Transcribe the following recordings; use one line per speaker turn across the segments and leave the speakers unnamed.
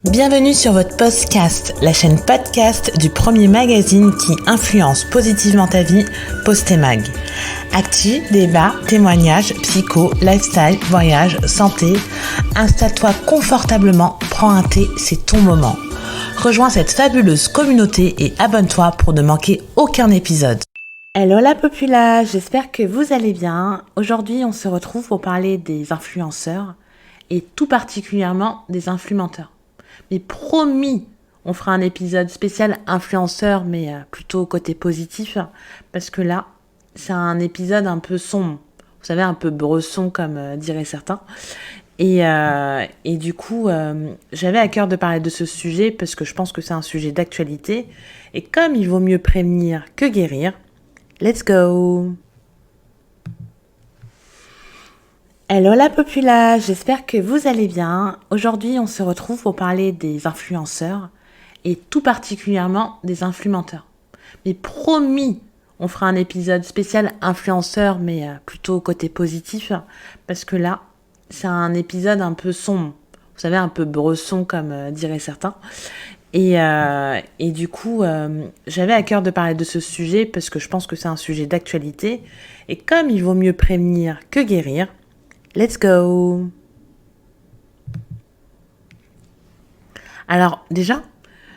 Bienvenue sur votre podcast, la chaîne podcast du premier magazine qui influence positivement ta vie, Postemag. Actu, débat, témoignages, psycho, lifestyle, voyage, santé. Installe-toi confortablement, prends un thé, c'est ton moment. Rejoins cette fabuleuse communauté et abonne-toi pour ne manquer aucun épisode. Hello la populace, j'espère que vous allez bien. Aujourd'hui, on se retrouve pour parler des influenceurs et tout particulièrement des influenceurs. Mais promis, on fera un épisode spécial influenceur, mais plutôt côté positif, parce que là, c'est un épisode un peu sombre. Vous savez, un peu bresson, comme diraient certains. Et du coup, j'avais à cœur de parler de ce sujet, parce que je pense que c'est un sujet d'actualité. Et comme il vaut mieux prévenir que guérir, let's go! Hello la populace, j'espère que vous allez bien. Aujourd'hui, on se retrouve pour parler des influenceurs et tout particulièrement des influenceurs. Mais promis, on fera un épisode spécial influenceur, mais plutôt côté positif, parce que là, c'est un épisode un peu sombre. Vous savez, un peu bresson, comme diraient certains. Et du coup, j'avais à cœur de parler de ce sujet, parce que je pense que c'est un sujet d'actualité. Et comme il vaut mieux prévenir que guérir, let's go! Alors déjà,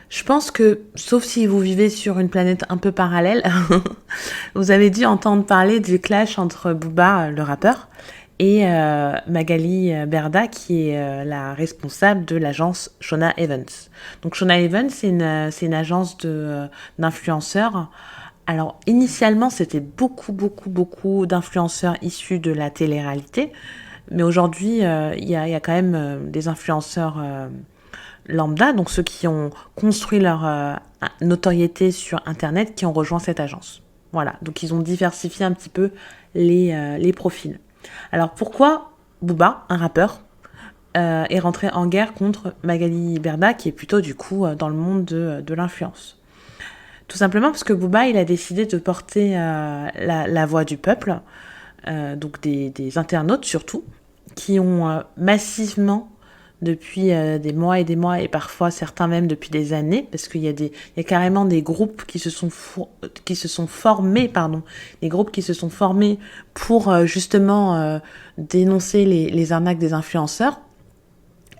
je pense que, sauf si vous vivez sur une planète un peu parallèle, vous avez dû entendre parler du clash entre Booba, le rappeur, et Magali Berda, qui est la responsable de l'agence Shona Evans. Donc Shona Evans, c'est une agence d'influenceurs. Alors initialement, c'était beaucoup d'influenceurs issus de la télé-réalité. Mais aujourd'hui, il y a quand même des influenceurs lambda, donc ceux qui ont construit leur notoriété sur Internet, qui ont rejoint cette agence. Voilà, donc ils ont diversifié un petit peu les profils. Alors pourquoi Booba, un rappeur, est rentré en guerre contre Magali Berda, qui est plutôt du coup dans le monde de l'influence? Tout simplement parce que Booba, il a décidé de porter la voix du peuple, donc des internautes surtout, qui ont massivement, depuis des mois et parfois certains même depuis des années, parce qu'il y a carrément des groupes qui se sont formés, des groupes qui se sont formés pour justement dénoncer les arnaques des influenceurs.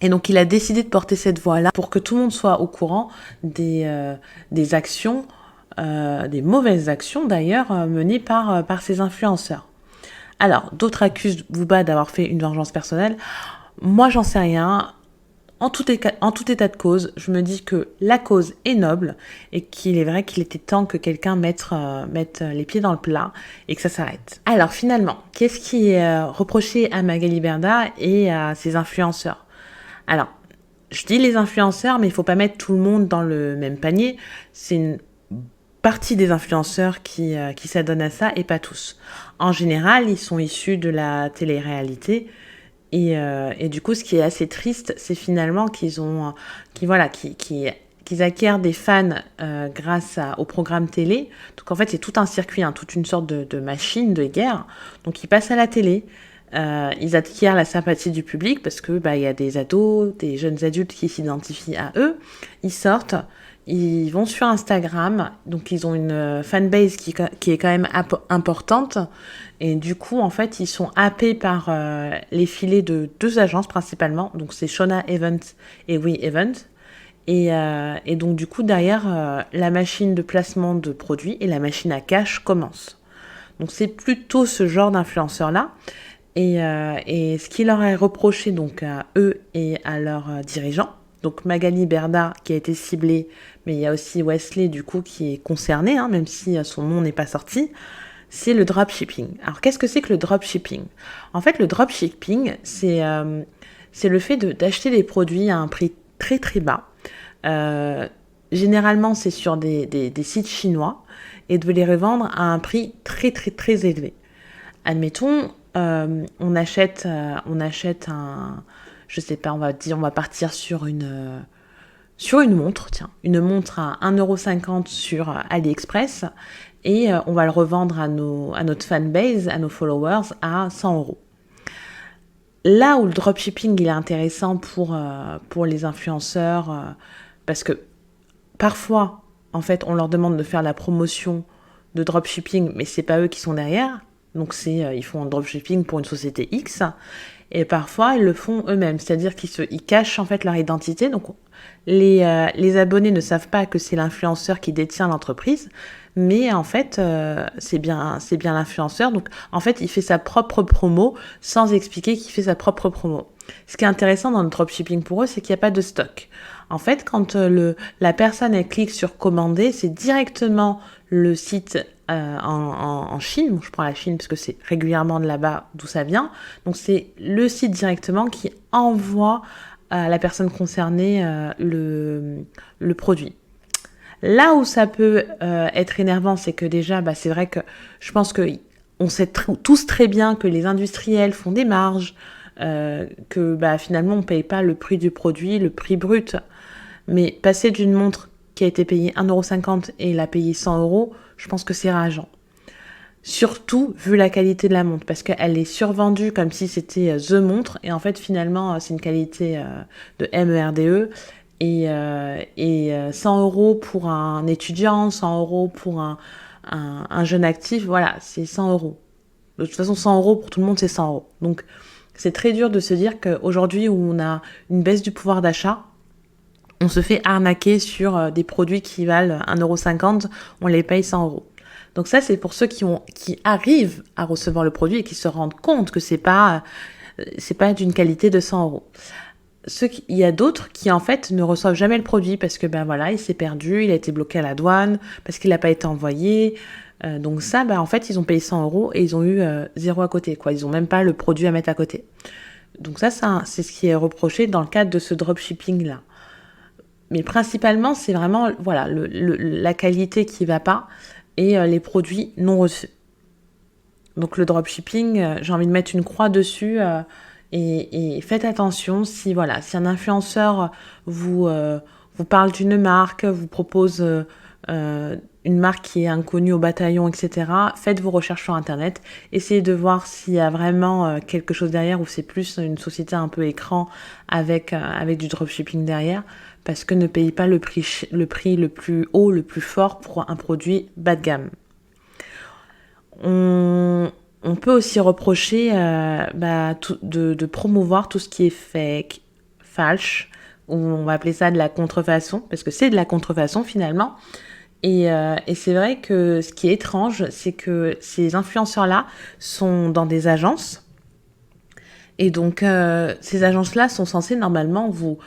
Et donc il a décidé de porter cette voix-là pour que tout le monde soit au courant des actions, des mauvaises actions d'ailleurs, menées par ces influenceurs. Alors, d'autres accusent Booba d'avoir fait une vengeance personnelle. Moi, j'en sais rien. En tout état de cause, je me dis que la cause est noble et qu'il est vrai qu'il était temps que quelqu'un mette les pieds dans le plat et que ça s'arrête. Alors finalement, qu'est-ce qui est reproché à Magali Berda et à ses influenceurs? Alors, je dis les influenceurs, mais il ne faut pas mettre tout le monde dans le même panier. C'est une partie des influenceurs qui s'adonnent à ça et pas tous. En général, ils sont issus de la télé-réalité et du coup, ce qui est assez triste, c'est finalement qu'ils acquièrent des fans grâce au programme télé. Donc en fait, c'est tout un circuit, toute une sorte de machine de guerre. Donc ils passent à la télé. Ils acquièrent la sympathie du public parce que y a des ados, des jeunes adultes qui s'identifient à eux. Ils sortent, ils vont sur Instagram, donc ils ont une fanbase qui est quand même importante. Et du coup, en fait, ils sont happés par les filets de deux agences principalement. Donc c'est Shona Evans et Oui Evans. Et donc du coup, derrière, la machine de placement de produits et la machine à cash commence. Donc c'est plutôt ce genre d'influenceurs-là. Et ce qui leur est reproché donc à eux et à leurs dirigeants, donc Magali Berda qui a été ciblée, mais il y a aussi Wesley du coup qui est concerné, même si son nom n'est pas sorti, c'est le dropshipping. Alors qu'est-ce que c'est que le dropshipping? En fait, le dropshipping, c'est le fait d'acheter des produits à un prix très très bas. Généralement, c'est sur des sites chinois et de les revendre à un prix très très très élevé. Admettons, on achète je sais pas, on va partir sur une montre, une montre à 1,50 € sur AliExpress et on va le revendre à notre fanbase, à nos followers à 100 €. Là où le dropshipping il est intéressant pour les influenceurs, parce que parfois, en fait, on leur demande de faire la promotion de dropshipping, mais c'est pas eux qui sont derrière. Donc ils font un dropshipping pour une société X. Et parfois, ils le font eux-mêmes, c'est-à-dire ils cachent en fait leur identité. Donc les abonnés ne savent pas que c'est l'influenceur qui détient l'entreprise, mais en fait, c'est bien l'influenceur. Donc en fait, il fait sa propre promo sans expliquer qu'il fait sa propre promo. Ce qui est intéressant dans le dropshipping pour eux, c'est qu'il n'y a pas de stock. En fait, quand la personne elle clique sur commander, c'est directement le site en Chine. Bon, je prends la Chine parce que c'est régulièrement de là-bas d'où ça vient. Donc c'est le site directement qui envoie à la personne concernée le produit. Là où ça peut être énervant, c'est que déjà, c'est vrai que je pense que on sait tous très bien que les industriels font des marges, que finalement on paye pas le prix du produit, le prix brut. Mais passer d'une montre qui a été payée 1,50 € et la payer 100 €, je pense que c'est rageant. Surtout vu la qualité de la montre, parce qu'elle est survendue comme si c'était The Montre, et en fait finalement c'est une qualité de MERDE, et 100 € pour un étudiant, 100 € pour un jeune actif, voilà, c'est 100 €. De toute façon, 100 € pour tout le monde, c'est 100 €. Donc c'est très dur de se dire qu'aujourd'hui où on a une baisse du pouvoir d'achat, on se fait arnaquer sur des produits qui valent 1,50 €, on les paye 100 €. Donc ça, c'est pour ceux qui arrivent à recevoir le produit et qui se rendent compte que c'est pas d'une qualité de 100 €. Il y a d'autres qui en fait ne reçoivent jamais le produit parce que il s'est perdu, il a été bloqué à la douane, parce qu'il n'a pas été envoyé. Donc ça, en fait, ils ont payé 100 € et ils ont eu 0 à côté, quoi. Ils ont même pas le produit à mettre à côté. Donc ça, c'est ce qui est reproché dans le cadre de ce dropshipping-là. Mais principalement, c'est vraiment la qualité qui va pas et les produits non reçus. Donc le dropshipping, j'ai envie de mettre une croix dessus et faites attention si un influenceur vous parle d'une marque, vous propose une marque qui est inconnue au bataillon, etc. Faites vos recherches sur Internet. Essayez de voir s'il y a vraiment quelque chose derrière ou c'est plus une société un peu écran avec du dropshipping derrière. Parce que ne payez pas le prix le plus haut, le plus fort pour un produit bas de gamme. On peut aussi reprocher de promouvoir tout ce qui est fake, falche, ou on va appeler ça de la contrefaçon, parce que c'est de la contrefaçon finalement. Et c'est vrai que ce qui est étrange, c'est que ces influenceurs-là sont dans des agences. Et donc, ces agences-là sont censées normalement vous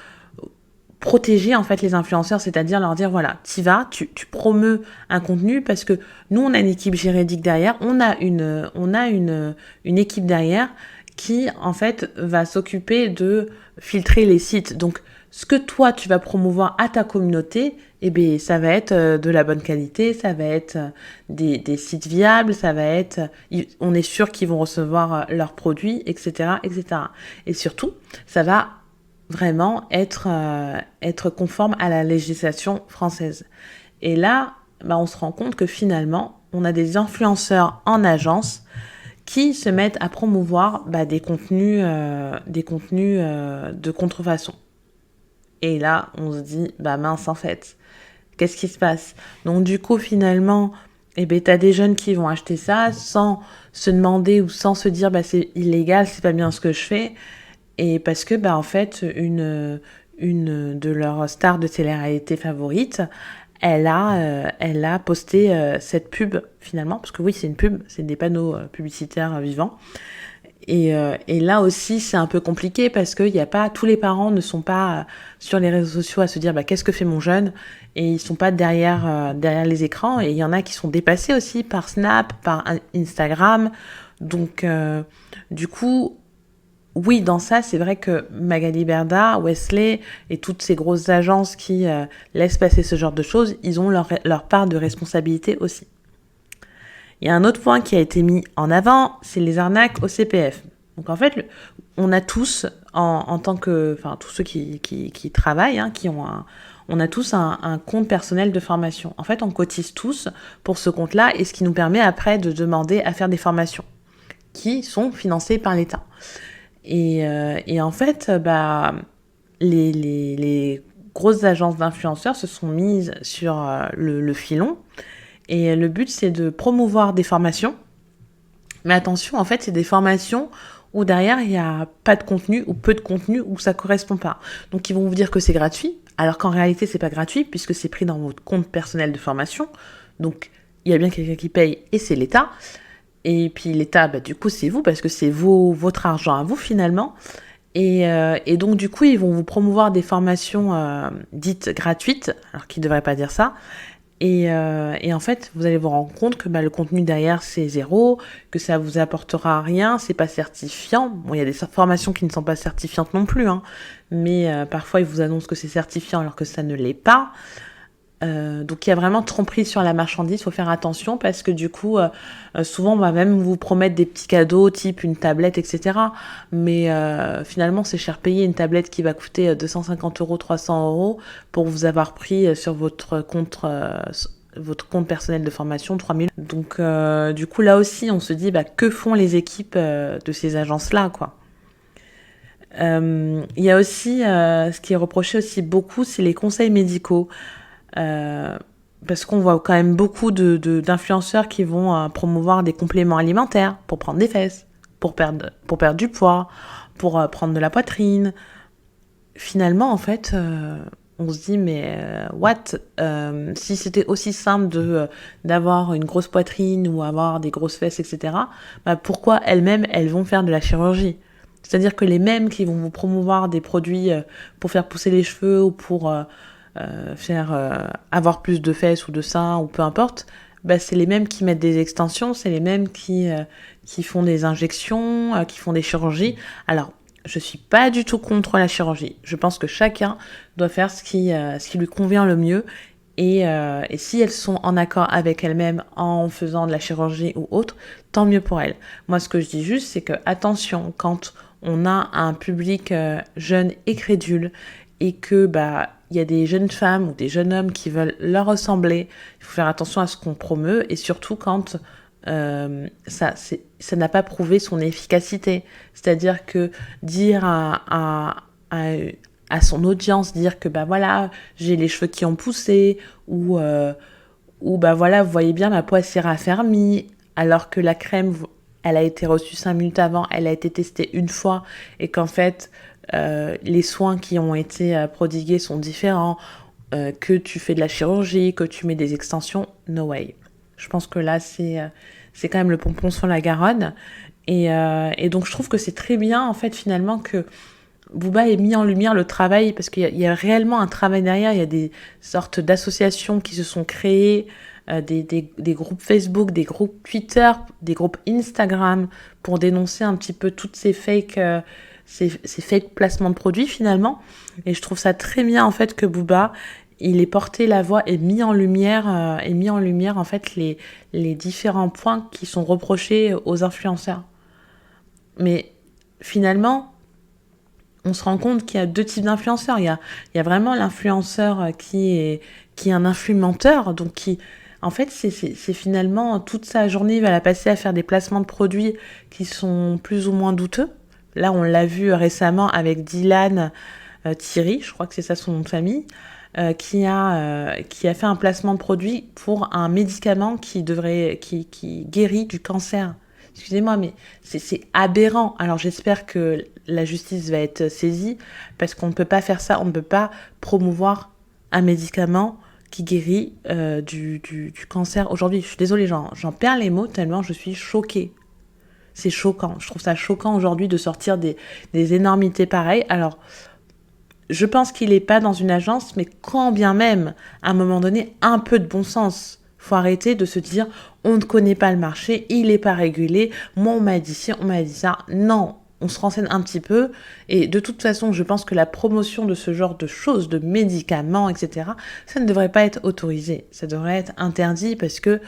protéger en fait les influenceurs, c'est-à-dire leur dire t'y vas, tu promeus un contenu parce que nous on a une équipe juridique derrière, on a une équipe derrière qui en fait va s'occuper de filtrer les sites. Donc ce que toi tu vas promouvoir à ta communauté, ça va être de la bonne qualité, ça va être des sites viables, ça va être, on est sûr qu'ils vont recevoir leurs produits, etc., etc. Et surtout, ça va vraiment être conforme à la législation française. Et là, on se rend compte que finalement, on a des influenceurs en agence qui se mettent à promouvoir des contenus de contrefaçon. Et là, on se dit, mince en fait, qu'est-ce qui se passe? Donc du coup, finalement, t'as des jeunes qui vont acheter ça sans se demander ou sans se dire, c'est illégal, c'est pas bien ce que je fais. Et parce que, en fait, une de leurs stars de télé-réalité favorites, elle a posté cette pub, finalement, parce que oui, c'est une pub, c'est des panneaux publicitaires vivants. Et là aussi, c'est un peu compliqué parce que tous les parents ne sont pas sur les réseaux sociaux à se dire qu'est-ce que fait mon jeune, et ils sont pas derrière les écrans, et il y en a qui sont dépassés aussi par Snap, par Instagram. Donc, du coup, oui, dans ça, c'est vrai que Magali Berda, Wesley et toutes ces grosses agences qui laissent passer ce genre de choses, ils ont leur part de responsabilité aussi. Il y a un autre point qui a été mis en avant, c'est les arnaques au CPF. Donc en fait, on a tous, en tant que, tous ceux qui travaillent, on a tous un compte personnel de formation. En fait, on cotise tous pour ce compte-là, et ce qui nous permet après de demander à faire des formations qui sont financées par l'État. Et en fait, les grosses agences d'influenceurs se sont mises sur le filon. Et le but, c'est de promouvoir des formations. Mais attention, en fait, c'est des formations où derrière, il n'y a pas de contenu ou peu de contenu où ça ne correspond pas. Donc, ils vont vous dire que c'est gratuit, alors qu'en réalité, c'est pas gratuit puisque c'est pris dans votre compte personnel de formation. Donc, il y a bien quelqu'un qui paye et c'est l'État. Et puis l'État, du coup, c'est vous parce que c'est votre argent à vous finalement. Et donc, du coup, ils vont vous promouvoir des formations dites gratuites, alors qu'ils ne devraient pas dire ça. Et en fait, vous allez vous rendre compte que le contenu derrière, c'est zéro, que ça vous apportera rien, c'est pas certifiant. Bon, il y a des formations qui ne sont pas certifiantes non plus, hein, mais parfois, ils vous annoncent que c'est certifiant alors que ça ne l'est pas. Donc il y a vraiment tromperie sur la marchandise, il faut faire attention parce que du coup, souvent on va même vous promettre des petits cadeaux type une tablette, etc. Mais finalement c'est cher payé une tablette qui va coûter 250 euros, 300 euros pour vous avoir pris sur votre compte personnel de formation 3000. Donc du coup là aussi on se dit que font les équipes de ces agences-là, quoi. Il y a aussi, ce qui est reproché aussi beaucoup, c'est les conseils médicaux. Euh, Parce qu'on voit quand même beaucoup d'influenceurs qui vont promouvoir des compléments alimentaires pour prendre des fesses, pour perdre du poids, pour prendre de la poitrine. Finalement, en fait, on se dit, mais what si c'était aussi simple d'avoir une grosse poitrine ou avoir des grosses fesses, etc., pourquoi elles-mêmes, elles vont faire de la chirurgie? C'est-à-dire que les mêmes qui vont vous promouvoir des produits pour faire pousser les cheveux ou pour avoir plus de fesses ou de seins ou peu importe, c'est les mêmes qui mettent des extensions, c'est les mêmes qui font des injections, qui font des chirurgies. Alors, je suis pas du tout contre la chirurgie. Je pense que chacun doit faire ce qui lui convient le mieux. Et si elles sont en accord avec elles-mêmes en faisant de la chirurgie ou autre, tant mieux pour elles. Moi, ce que je dis juste, c'est que attention, quand on a un public jeune et crédule et que il y a des jeunes femmes ou des jeunes hommes qui veulent leur ressembler, il faut faire attention à ce qu'on promeut et surtout quand ça n'a pas prouvé son efficacité. C'est-à-dire que dire à son audience, dire que voilà, j'ai les cheveux qui ont poussé ou voilà, vous voyez bien, ma peau s'est raffermie alors que la crème, elle a été reçue 5 minutes avant, elle a été testée une fois et qu'en fait, les soins qui ont été prodigués sont différents, que tu fais de la chirurgie, que tu mets des extensions, no way. Je pense que là, c'est quand même le pompon sur la Garonne. Et donc, je trouve que c'est très bien, en fait, finalement, que Booba ait mis en lumière le travail, parce qu'il y a réellement un travail derrière. Il y a des sortes d'associations qui se sont créées, des groupes Facebook, des groupes Twitter, des groupes Instagram, pour dénoncer un petit peu toutes ces fake placements de produits, finalement. Et je trouve ça très bien, en fait, que Booba il est porté la voix et mis en lumière en fait les différents points qui sont reprochés aux influenceurs. Mais finalement, on se rend compte qu'il y a deux types d'influenceurs. Il y a vraiment l'influenceur qui est un influenceur, donc qui en fait c'est finalement toute sa journée il va la passer à faire des placements de produits qui sont plus ou moins douteux. Là, on l'a vu récemment avec Dylan Thierry, je crois que c'est ça son nom de famille. Qui a fait un placement de produit pour un médicament qui guérit du cancer. Excusez-moi, mais c'est aberrant. Alors j'espère que la justice va être saisie parce qu'on ne peut pas faire ça. On ne peut pas promouvoir un médicament qui guérit du cancer aujourd'hui. Je suis désolée, j'en perds les mots tellement je suis choquée. C'est choquant. Je trouve ça choquant aujourd'hui de sortir des énormités pareilles. Alors, je pense qu'il n'est pas dans une agence, mais quand bien même, à un moment donné, un peu de bon sens. Faut arrêter de se dire, on ne connaît pas le marché, il n'est pas régulé, moi on m'a dit ci, on m'a dit ça. Non, on se renseigne un petit peu. Et de toute façon, je pense que la promotion de ce genre de choses, de médicaments, etc., ça ne devrait pas être autorisé. Ça devrait être interdit parce que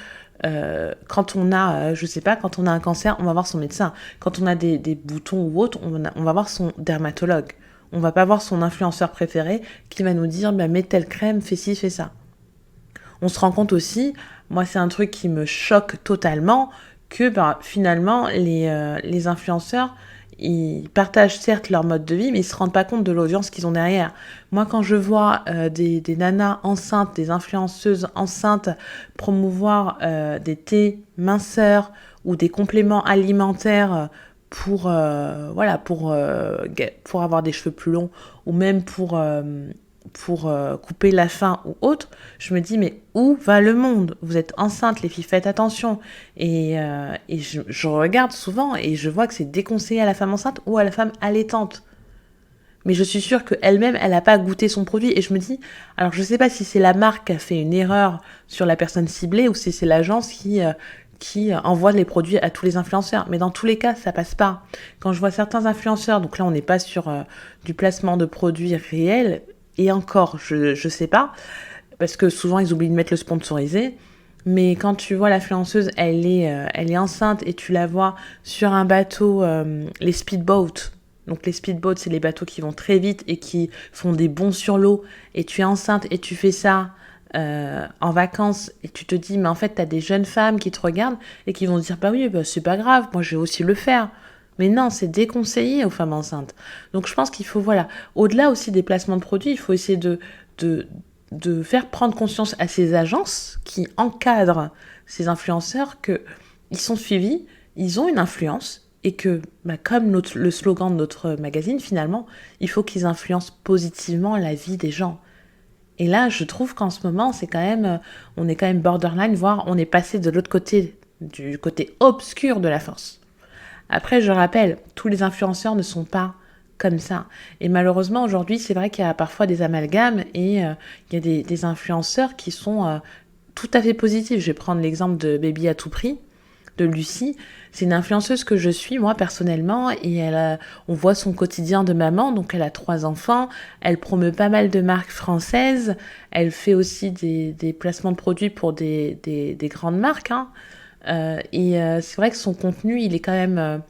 quand on a, quand on a un cancer, on va voir son médecin. Quand on a des boutons ou autre, on va voir son dermatologue. On va pas voir son influenceur préféré qui va nous dire mets telle crème, fais ci, fais ça. On se rend compte aussi, moi c'est un truc qui me choque totalement, que finalement les influenceurs, ils partagent certes leur mode de vie, mais ils se rendent pas compte de l'audience qu'ils ont derrière. Moi, quand je vois des nanas enceintes, des influenceuses enceintes promouvoir des thés minceurs ou des compléments alimentaires pour avoir des cheveux plus longs ou même pour couper la faim ou autre, je me dis, mais où va le monde? Vous êtes enceinte, les filles, faites attention. Et je regarde souvent et je vois que c'est déconseillé à la femme enceinte ou à la femme allaitante. Mais je suis sûre qu'elle-même, elle n'a pas goûté son produit. Et je me dis, alors je ne sais pas si c'est la marque qui a fait une erreur sur la personne ciblée ou si c'est l'agence qui envoie les produits à tous les influenceurs. Mais dans tous les cas, ça passe pas. Quand je vois certains influenceurs, donc là on n'est pas sur du placement de produits réels, et encore, je sais pas, parce que souvent ils oublient de mettre le sponsorisé. Mais quand tu vois l'influenceuse, elle est enceinte et tu la vois sur un bateau, les speedboats. Donc les speedboats, c'est les bateaux qui vont très vite et qui font des bonds sur l'eau. Et tu es enceinte et tu fais ça en vacances et tu te dis, mais en fait, tu as des jeunes femmes qui te regardent et qui vont te dire, bah oui, bah, c'est pas grave, moi je vais aussi le faire. Mais non, c'est déconseillé aux femmes enceintes. Donc je pense qu'il faut, voilà, au-delà aussi des placements de produits, il faut essayer de, de faire prendre conscience à ces agences qui encadrent ces influenceurs qu'ils sont suivis, ils ont une influence et que, bah, comme le slogan de notre magazine, finalement, il faut qu'ils influencent positivement la vie des gens. Et là, je trouve qu'en ce moment, on est quand même borderline, voire on est passé de l'autre côté, du côté obscur de la force. Après, je rappelle, tous les influenceurs ne sont pas comme ça. Et malheureusement, aujourd'hui, c'est vrai qu'il y a parfois des amalgames et il y a des influenceurs qui sont tout à fait positifs. Je vais prendre l'exemple de Baby à tout prix, de Lucie. C'est une influenceuse que je suis, moi, personnellement, et on voit son quotidien de maman. Donc, elle a 3 enfants. Elle promeut pas mal de marques françaises. Elle fait aussi des placements de produits pour des grandes marques, hein. C'est vrai que son contenu, il est quand même...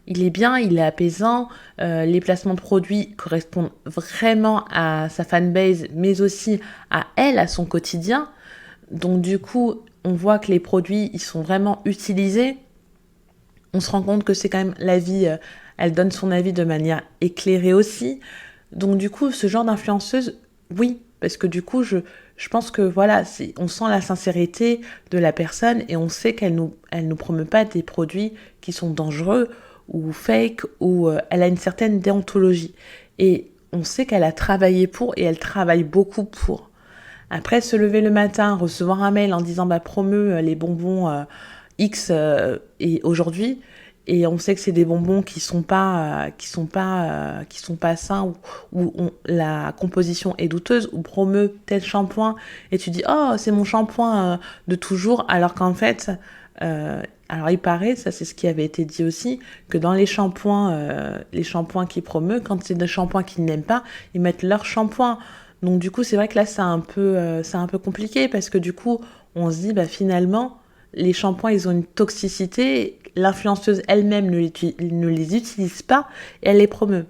il est bien, il est apaisant, les placements de produits correspondent vraiment à sa fanbase, mais aussi à elle, à son quotidien. Donc du coup, on voit que les produits, ils sont vraiment utilisés. On se rend compte que c'est quand même la vie, elle donne son avis de manière éclairée aussi. Donc du coup, ce genre d'influenceuse, oui, parce que du coup, je pense que voilà, on sent la sincérité de la personne et on sait elle nous promeut pas des produits qui sont dangereux ou fake ou elle a une certaine déontologie. Et on sait qu'elle a travaillé pour et elle travaille beaucoup pour. Après, se lever le matin, recevoir un mail en disant bah promeut les bonbons X et aujourd'hui, et on sait que c'est des bonbons qui sont pas sains ou la composition est douteuse ou promeut tel shampoing et tu dis oh c'est mon shampoing de toujours alors qu'en fait alors il paraît, ça c'est ce qui avait été dit aussi, que dans les shampoings qu'ils promeut, quand c'est des shampoings qu'ils n'aiment pas, ils mettent leur shampoing. Donc du coup c'est vrai que là c'est un peu compliqué parce que du coup on se dit bah finalement les shampoings ils ont une toxicité, l'influenceuse elle-même ne les utilise pas et elle les promeut.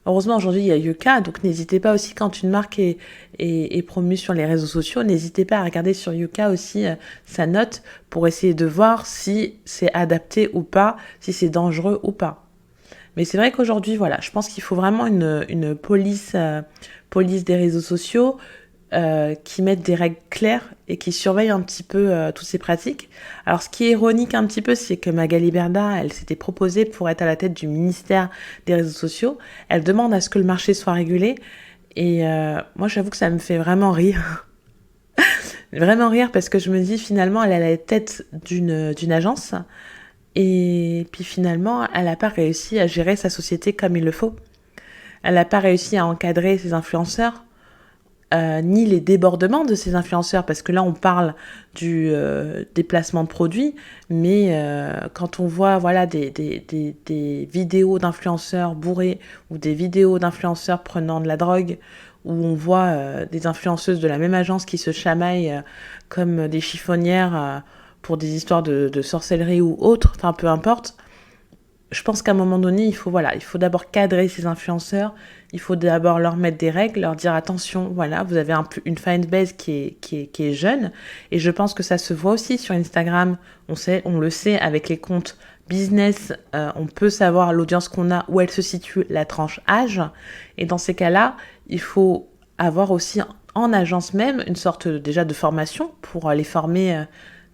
Heureusement, aujourd'hui, il y a Yuka, donc n'hésitez pas aussi, quand une marque est promue sur les réseaux sociaux, n'hésitez pas à regarder sur Yuka aussi sa note pour essayer de voir si c'est adapté ou pas, si c'est dangereux ou pas. Mais c'est vrai qu'aujourd'hui, voilà, je pense qu'il faut vraiment une police des réseaux sociaux, qui mettent des règles claires et qui surveillent un petit peu toutes ces pratiques. Alors ce qui est ironique un petit peu, c'est que Magali Berda, elle s'était proposée pour être à la tête du ministère des réseaux sociaux. Elle demande à ce que le marché soit régulé et moi j'avoue que ça me fait vraiment rire. Vraiment rire parce que je me dis finalement elle est à la tête d'une agence et puis finalement elle n'a pas réussi à gérer sa société comme il le faut. Elle n'a pas réussi à encadrer ses influenceurs. Ni les débordements de ces influenceurs, parce que là on parle des placements de produits, mais quand on voit voilà, des vidéos d'influenceurs bourrés ou des vidéos d'influenceurs prenant de la drogue, où on voit des influenceuses de la même agence qui se chamaillent comme des chiffonnières pour des histoires de sorcellerie ou autres, enfin peu importe. Je pense qu'à un moment donné, il faut d'abord cadrer ces influenceurs, il faut d'abord leur mettre des règles, leur dire attention, voilà, vous avez une fanbase qui est jeune, et je pense que ça se voit aussi sur Instagram, on le sait avec les comptes business, on peut savoir l'audience qu'on a, où elle se situe, la tranche âge. Et dans ces cas-là, il faut avoir aussi en agence même une sorte déjà de formation pour les former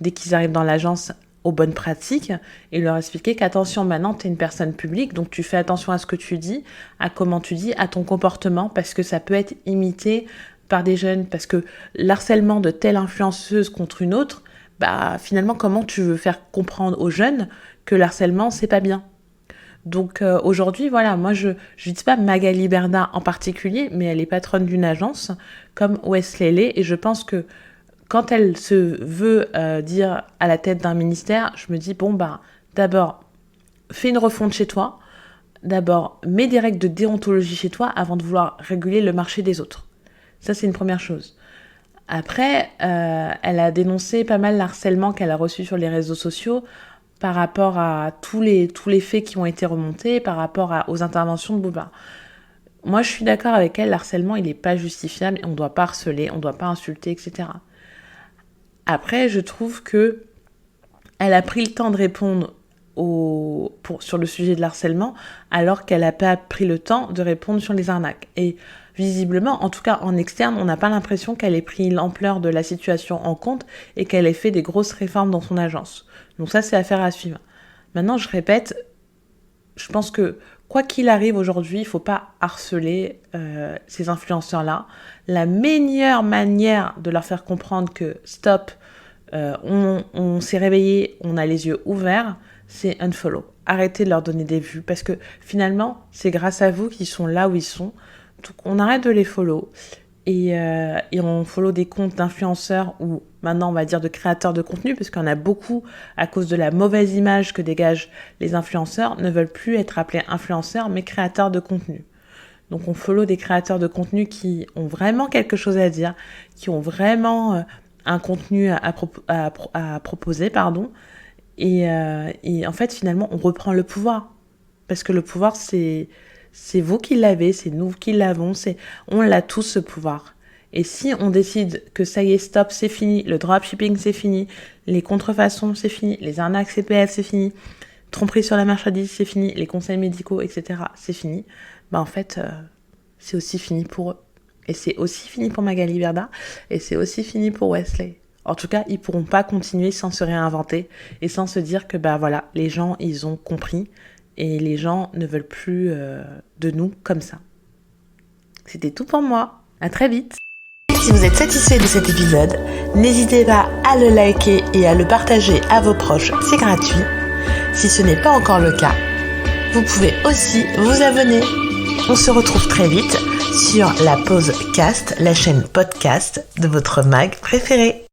dès qu'ils arrivent dans l'agence aux bonnes pratiques et leur expliquer qu'attention, maintenant tu es une personne publique, donc tu fais attention à ce que tu dis, à comment tu dis, à ton comportement, parce que ça peut être imité par des jeunes, parce que l'harcèlement de telle influenceuse contre une autre, finalement, comment tu veux faire comprendre aux jeunes que l'harcèlement, c'est pas bien? Donc aujourd'hui, voilà, moi je dis pas Magali Berda en particulier, mais elle est patronne d'une agence comme Wesley l'est, et je pense que quand elle se veut dire à la tête d'un ministère, je me dis, d'abord, fais une refonte chez toi, d'abord, mets des règles de déontologie chez toi avant de vouloir réguler le marché des autres. Ça, c'est une première chose. Après, elle a dénoncé pas mal l'harcèlement qu'elle a reçu sur les réseaux sociaux par rapport à tous les faits qui ont été remontés, par rapport aux interventions de Booba. Moi, je suis d'accord avec elle, l'harcèlement, il n'est pas justifiable, on ne doit pas harceler, on ne doit pas insulter, etc. Après, je trouve que elle a pris le temps de répondre sur le sujet de l'harcèlement, alors qu'elle n'a pas pris le temps de répondre sur les arnaques. Et visiblement, en tout cas en externe, on n'a pas l'impression qu'elle ait pris l'ampleur de la situation en compte et qu'elle ait fait des grosses réformes dans son agence. Donc ça, c'est affaire à suivre. Maintenant, je répète, je pense que quoi qu'il arrive aujourd'hui, il ne faut pas harceler ces influenceurs-là. La meilleure manière de leur faire comprendre que stop, on s'est réveillé, on a les yeux ouverts, c'est unfollow. Arrêtez de leur donner des vues parce que finalement, c'est grâce à vous qu'ils sont là où ils sont. Donc on arrête de les follow et on follow des comptes d'influenceurs ou maintenant on va dire de créateurs de contenu parce qu'il y en a beaucoup à cause de la mauvaise image que dégagent les influenceurs, ne veulent plus être appelés influenceurs mais créateurs de contenu. Donc on follow des créateurs de contenu qui ont vraiment quelque chose à dire, qui ont vraiment un contenu à proposer, et en fait finalement on reprend le pouvoir parce que le pouvoir c'est vous qui l'avez, c'est nous qui l'avons, on l'a tous ce pouvoir. Et si on décide que ça y est, stop, c'est fini, le dropshipping c'est fini, les contrefaçons c'est fini, les arnaques CPF c'est fini, tromperie sur la marchandise c'est fini, les conseils médicaux etc c'est fini, en fait c'est aussi fini pour eux. Et c'est aussi fini pour Magali Berda, et c'est aussi fini pour Wesley. En tout cas, ils pourront pas continuer sans se réinventer et sans se dire que voilà, les gens ils ont compris et les gens ne veulent plus de nous comme ça. C'était tout pour moi. À très vite. Si vous êtes satisfait de cet épisode, n'hésitez pas à le liker et à le partager à vos proches, c'est gratuit. Si ce n'est pas encore le cas, vous pouvez aussi vous abonner. On se retrouve très vite sur la Pause Cast, la chaîne podcast de votre mag préféré.